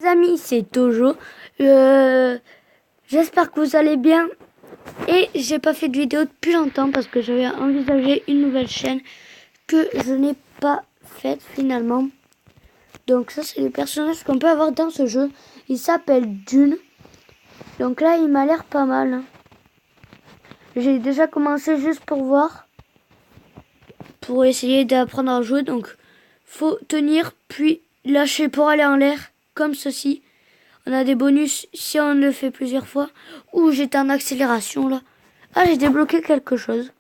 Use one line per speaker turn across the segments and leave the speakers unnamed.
Les amis, c'est Tojo. J'espère que vous allez bien. Et j'ai pas fait de vidéo depuis longtemps parce que j'avais envisagé une nouvelle chaîne que je n'ai pas faite finalement. Donc ça, c'est les personnages qu'on peut avoir dans ce jeu. Il s'appelle Dune. Donc là, il m'a l'air pas mal. J'ai déjà commencé juste pour voir. Pour essayer d'apprendre à jouer. Donc, faut tenir puis lâcher pour aller en l'air. Comme ceci. On a des bonus si on le fait plusieurs fois. Ouh, j'étais en accélération là. Ah, j'ai débloqué quelque chose.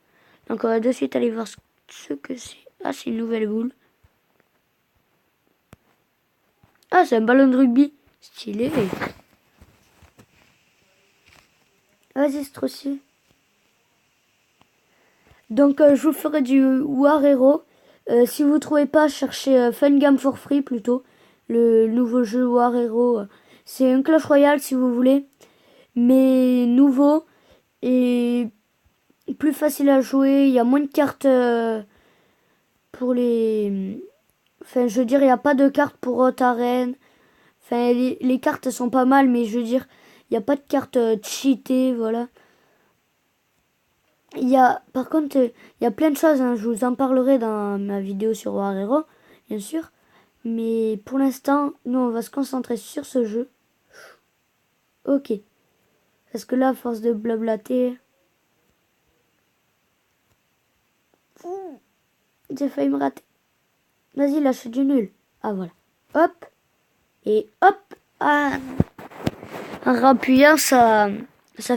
Donc on va de suite aller voir ce que c'est. Ah, c'est une nouvelle boule. Ah, c'est un ballon de rugby. Stylé. Vas-y, c'est trop stylé. Donc je vous ferai du War Hero. Si vous trouvez pas, cherchez Fun Game for Free plutôt. Le nouveau jeu War Hero. C'est un Clash Royale si vous voulez. Mais nouveau. Et plus facile à jouer. Il y a moins de cartes pour les... Enfin, je veux dire, il n'y a pas de cartes pour haute arène. Enfin, les cartes sont pas mal, mais je veux dire, il n'y a pas de cartes cheatées, voilà. Par contre, il y a plein de choses, hein. Je vous en parlerai dans ma vidéo sur War Hero, bien sûr. Mais pour l'instant, nous, on va se concentrer sur ce jeu. Ok. Parce que là, à force de blablater... J'ai failli me rater. Vas-y, lâche du nul. Ah, voilà. Hop. Et hop. Ah. En rappuyant, ça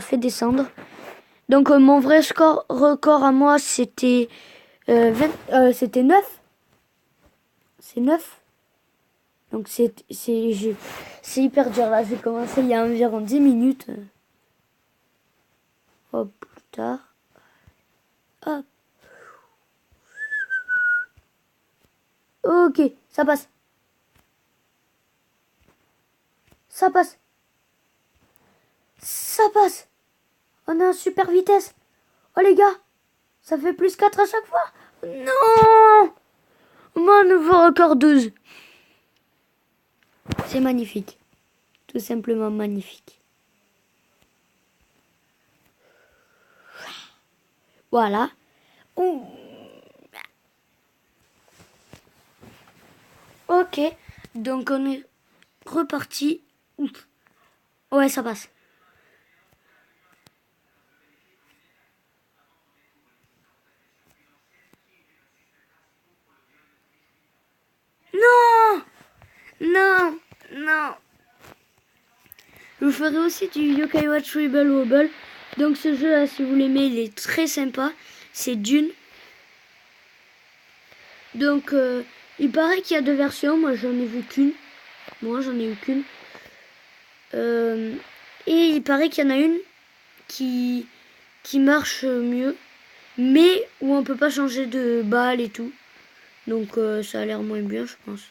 fait descendre. Donc, mon vrai record à moi, c'était c'était 9. C'est 9. Donc, c'est hyper dur. Là, j'ai commencé il y a environ 10 minutes. Hop, plus tard. Hop. Ok, ça passe. Ça passe. Ça passe. On a un super vitesse. Oh les gars, ça fait plus 4 à chaque fois. Non. Mon nouveau record 12. C'est magnifique. Tout simplement magnifique. Voilà. Ouh. Ok. Donc on est reparti. Ouf. Ouais, ça passe. Non. Non. Non. Je ferai aussi du Yokai Watch Rebel Wobble. Donc ce jeu là, si vous l'aimez, il est très sympa. C'est Dune. Donc il paraît qu'il y a 2 versions. Moi j'en ai vu qu'une. Et il paraît qu'il y en a une qui marche mieux. Mais où on peut pas changer de balle et tout. Donc ça a l'air moins bien, je pense.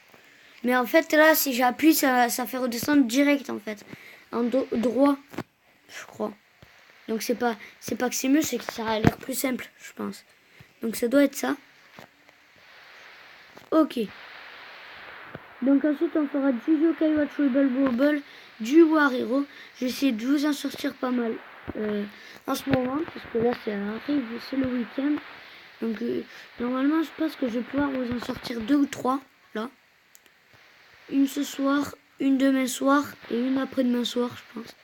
Mais en fait là, si j'appuie, ça fait redescendre direct en fait. En droit, je crois. Donc c'est pas que c'est mieux, c'est que ça a l'air plus simple, je pense. Donc ça doit être ça. Ok. Donc ensuite on fera du Yokai Watch Rebel Wobble, du War Hero. J'essaie de vous en sortir pas mal en ce moment, parce que là ça arrive, c'est le week-end. Donc normalement je pense que je vais pouvoir vous en sortir 2 ou 3 là. Une ce soir, une demain soir et une après-demain soir, je pense.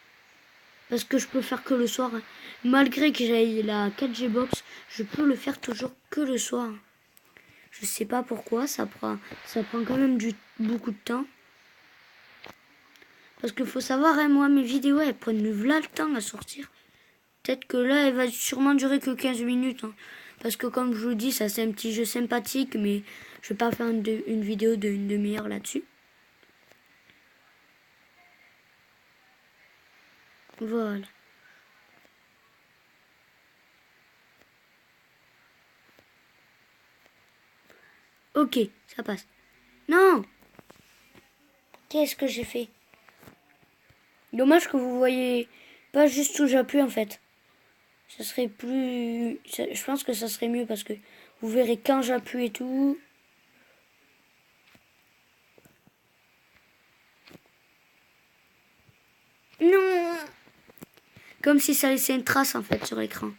Parce que je peux faire que le soir. Hein. Malgré que j'aille la 4G box, je peux le faire toujours que le soir. Je sais pas pourquoi, ça prend quand même beaucoup de temps. Parce qu'il faut savoir, hein, moi mes vidéos elles prennent là le temps à sortir. Peut-être que là elle va sûrement durer que 15 minutes. Hein. Parce que comme je vous dis, ça c'est un petit jeu sympathique, mais je vais pas faire une vidéo d'une demi-heure là-dessus. Voilà. Ok, ça passe. Non! Qu'est-ce que j'ai fait? Dommage que vous voyez pas juste où j'appuie en fait. Ça serait plus... Je pense que ça serait mieux parce que vous verrez quand j'appuie et tout. Comme si ça laissait une trace en fait sur l'écran.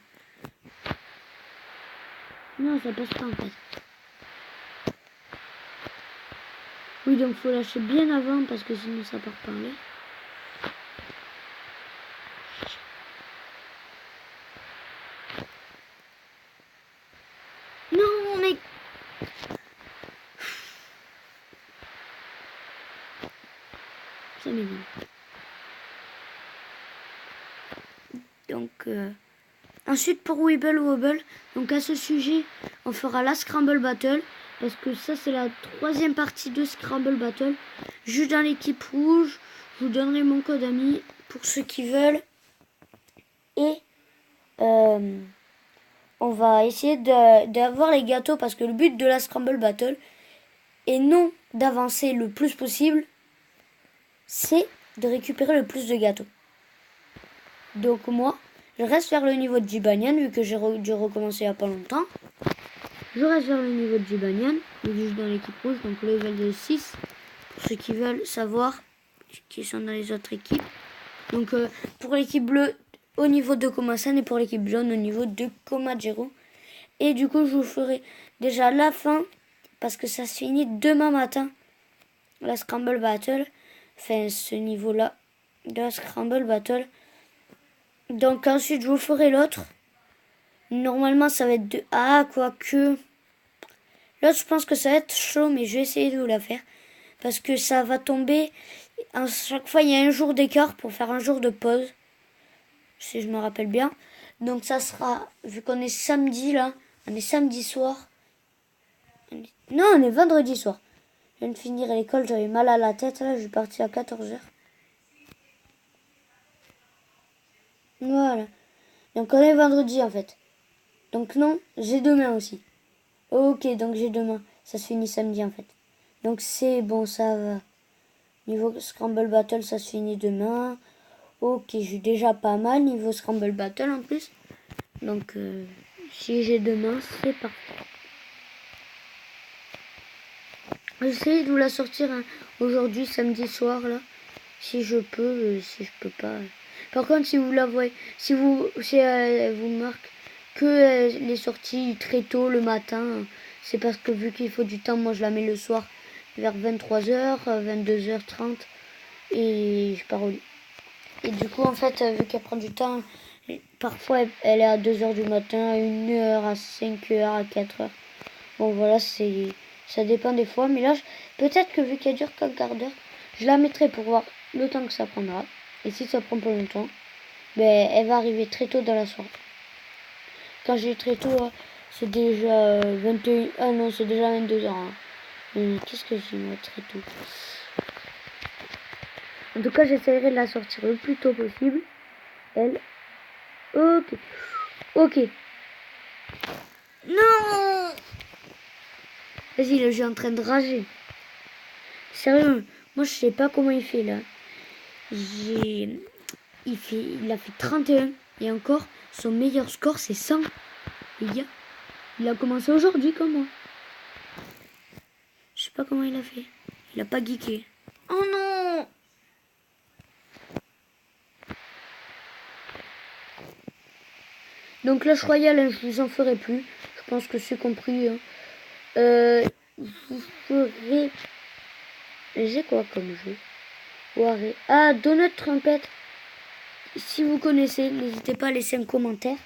Non, ça passe pas en fait. Oui, donc faut lâcher bien avant parce que sinon ça part par là. Non, mais... Ça m'énerve. Donc, ensuite pour Wibble Wobble, donc à ce sujet, on fera la Scramble Battle. Parce que ça, c'est la 3e partie de Scramble Battle. Juste dans l'équipe rouge, je vous donnerai mon code ami pour ceux qui veulent. Et on va essayer d'avoir les gâteaux parce que le but de la Scramble Battle est non d'avancer le plus possible, c'est de récupérer le plus de gâteaux. Donc moi, je reste vers le niveau de Jibanyan vu que j'ai dû recommencer il n'y a pas longtemps. Je reste vers le niveau de Jibanyan, juste dans l'équipe rouge, donc level de 6, pour ceux qui veulent savoir, qui sont dans les autres équipes. Donc pour l'équipe bleue, au niveau de Komasan, et pour l'équipe jaune, au niveau de Komajiro. Et du coup, je vous ferai déjà la fin, parce que ça se finit demain matin, la Scramble Battle. Enfin, ce niveau-là de la Scramble Battle. Donc ensuite, je vous ferai l'autre. Normalement, ça va être de... Ah, quoique... L'autre, je pense que ça va être chaud, mais je vais essayer de vous la faire. Parce que ça va tomber... À chaque fois, il y a un jour d'écart pour faire un jour de pause. Si je me rappelle bien. Donc ça sera... Vu qu'on est samedi, là. On est samedi soir. Non, on est vendredi soir. Je viens de finir l'école, j'avais mal à la tête. Là, je suis partie à 14h. Voilà. Donc on est vendredi, en fait. Donc non, j'ai demain aussi. Ok, donc j'ai demain. Ça se finit samedi en fait. Donc c'est bon, ça va. Niveau Scramble Battle, ça se finit demain. Ok, j'ai déjà pas mal niveau Scramble Battle en plus. Donc si j'ai demain, c'est parfait. J'essaie de vous la sortir hein, aujourd'hui, samedi soir là. Si je peux, si je peux pas. Par contre, si vous la voyez, si elle vous marque que les sorties très tôt le matin, c'est parce que vu qu'il faut du temps, moi je la mets le soir vers 23h, 22h30 et je pars au lit. Et du coup, en fait, vu qu'elle prend du temps, parfois elle est à 2h du matin, à 1h, à 5h, à 4h. Bon voilà, ça dépend des fois, mais là, peut-être que vu qu'elle dure qu'un quart d'heure, je la mettrai pour voir le temps que ça prendra. Et si ça prend pas longtemps, ben, elle va arriver très tôt dans la soirée. Quand j'ai très tôt, c'est déjà 21... Ah non, c'est déjà 22h. Hein. Mais qu'est-ce que j'ai moi très tôt? En tout cas, j'essaierai de la sortir le plus tôt possible. Elle. Ok. Ok. Non. Vas-y, là, je suis en train de rager. Sérieux, moi, je sais pas comment il fait, là. Il a fait 31. Et encore, son meilleur score, c'est 100. Les gars, il a commencé aujourd'hui comme moi. Je sais pas comment il a fait. Il a pas geeké. Oh non! Donc Clash Royale, je vous en ferai plus. Je pense que c'est compris. Hein. Vous ferez... J'ai quoi comme jeu? Ah, Donut Trumpet. Si vous connaissez, n'hésitez pas à laisser un commentaire.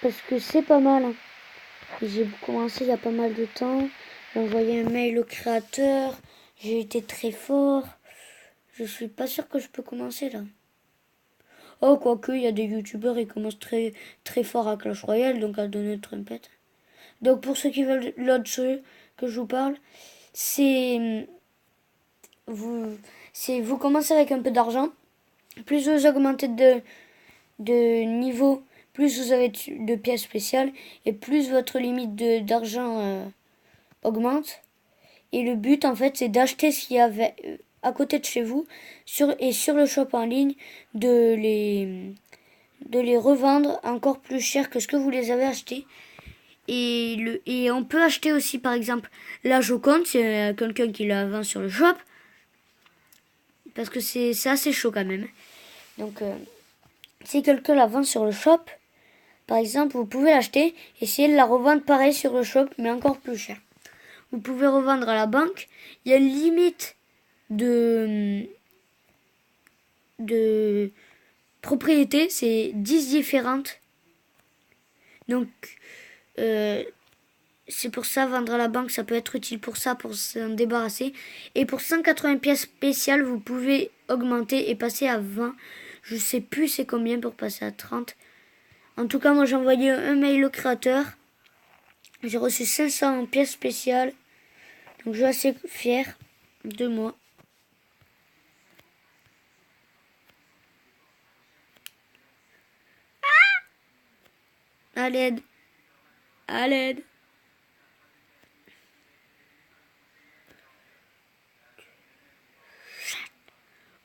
Parce que c'est pas mal. Hein. J'ai commencé il y a pas mal de temps. J'ai envoyé un mail au créateur. J'ai été très fort. Je suis pas sûre que je peux commencer là. Oh, quoique, il y a des youtubeurs, ils commencent très, très fort à Clash Royale, donc à donner Trumpet. Donc pour ceux qui veulent l'autre jeu que je vous parle, c'est vous commencez avec un peu d'argent. Plus vous augmentez de niveau, plus vous avez de pièces spéciales et plus votre limite d'argent augmente. Et le but en fait c'est d'acheter ce qu'il y avait à côté de chez vous sur le shop en ligne de les revendre encore plus cher que ce que vous les avez achetés. Et on peut acheter aussi par exemple la Joconde, c'est quelqu'un qui la vend sur le shop. Parce que c'est assez chaud quand même. Donc si quelqu'un la vend sur le shop, par exemple, vous pouvez l'acheter, essayer de la revendre pareil sur le shop, mais encore plus cher. Vous pouvez revendre à la banque. Il y a une limite de propriété, c'est 10 différentes. Donc, c'est pour ça, vendre à la banque, ça peut être utile pour ça, pour s'en débarrasser. Et pour 180 pièces spéciales, vous pouvez augmenter et passer à 20. Je sais plus c'est combien pour passer à 30. En tout cas, moi j'ai envoyé un mail au créateur. J'ai reçu 500 pièces spéciales. Donc je suis assez fière de moi. À l'aide. À l'aide.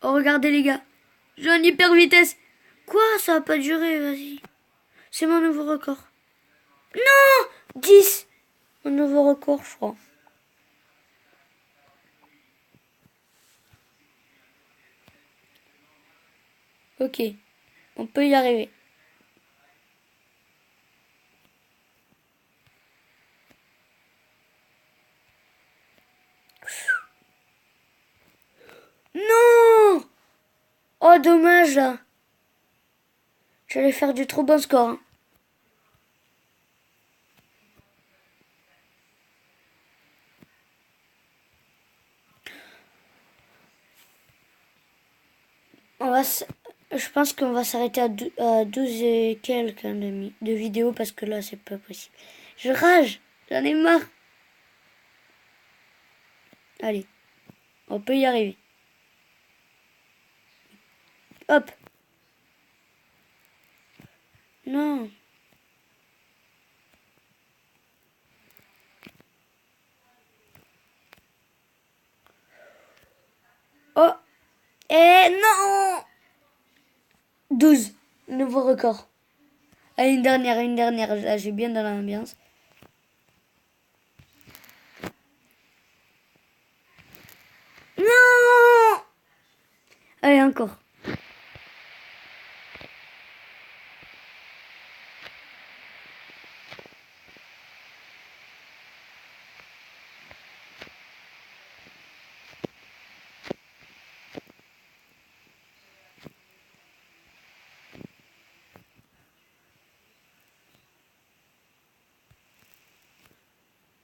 Oh, regardez les gars. J'ai un hyper vitesse. Quoi? Ça va pas durer, vas-y. C'est mon nouveau record. Non! 10. Mon nouveau record, je crois. Ok. On peut y arriver. Non! Oh, dommage, là. J'allais faire du trop bon score, hein. Je pense qu'on va s'arrêter à 12 et quelques de vidéos parce que là, c'est pas possible. Je rage. J'en ai marre. Allez. On peut y arriver. Hop. Non. Oh. Eh non. 12. Nouveau record. Allez, une dernière. Là, j'ai bien dans l'ambiance. Non. Allez, encore.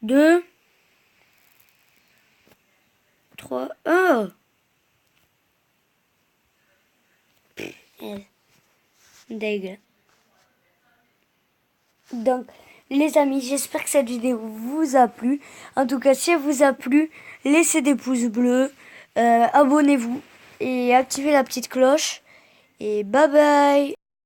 Deux. 3. Oh. Dégueu. Donc, les amis, j'espère que cette vidéo vous a plu. En tout cas, si elle vous a plu, laissez des pouces bleus, abonnez-vous et activez la petite cloche. Et bye bye!